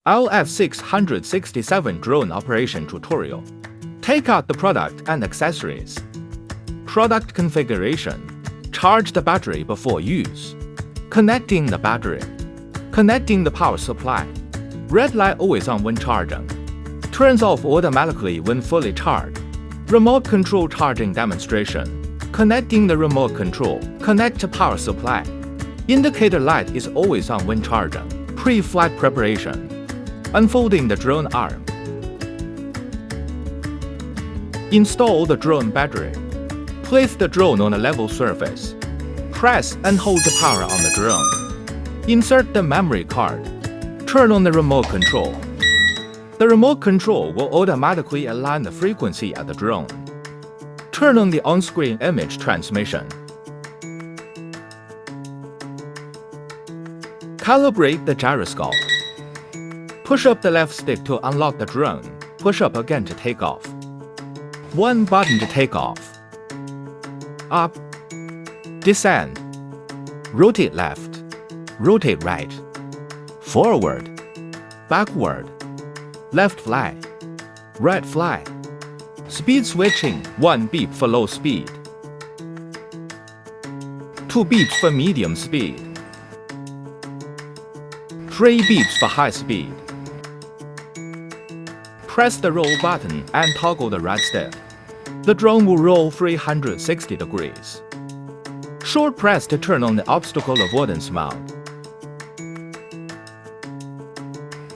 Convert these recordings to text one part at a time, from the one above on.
LF667 drone operation tutorial. Take out the product and accessories. Product configuration. Charge the battery before use. Connecting the battery. Connecting the power supply. Red light always on when charging. Turns off automatically when fully charged. Remote control charging demonstration. Connecting the remote control. Connect to power supply. Indicator light is always on when charging. Pre-flight preparation. Unfolding the drone arm. Install the drone battery. Place the drone on a level surface. Press and hold the power on the drone. Insert the memory card. Turn on the remote control. The remote control will automatically align the frequency at the drone. Turn on the on-screen image transmission. Calibrate the gyroscope. Push up the left stick to unlock the drone. Push up again to take off. One button to take off. Up. Descend. Rotate left. Rotate right. Forward. Backward. Left fly. Right fly. Speed switching. 1 beep for low speed. 2 beeps for medium speed. 3 beeps for high speed. Press the roll button and toggle the right stick. The drone will roll 360 degrees. Short press to turn on the obstacle avoidance mode.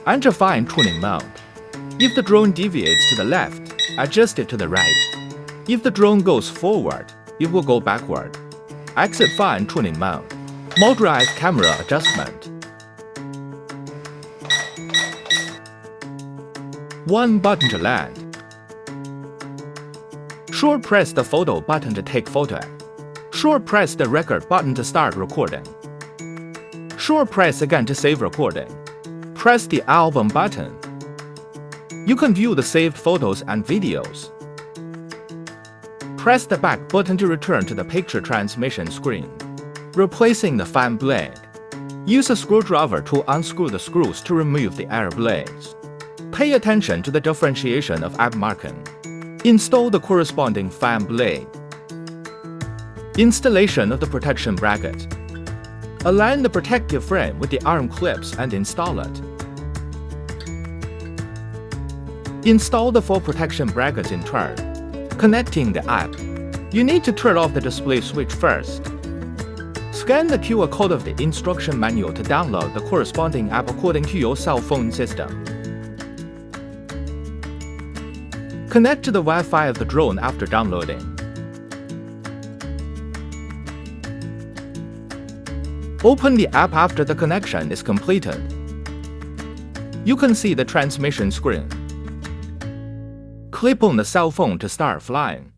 Enter fine tuning mode. If the drone deviates to the left, adjust it to the right. If the drone goes forward, it will go backward. Exit fine tuning mode. Motorized camera adjustment. 1 button to land. Short press the photo button to take photo. Short press the record button to start recording. Short press again to save recording. Press the album button. You can view the saved photos and videos. Press the back button to return to the picture transmission screen. Replacing the fan blade. Use a screwdriver to unscrew the screws to remove the air blades. Pay attention to the differentiation of app marking. Install the corresponding fan blade. Installation of the protection bracket. Align the protective frame with the arm clips and install it. Install the 4 protection brackets in turn. Connecting the app. You need to turn off the display switch first. Scan the QR code of the instruction manual to download the corresponding app according to your cell phone system. Connect to the Wi-Fi of the drone after downloading. Open the app after the connection is completed. You can see the transmission screen. Clip on the cell phone to start flying.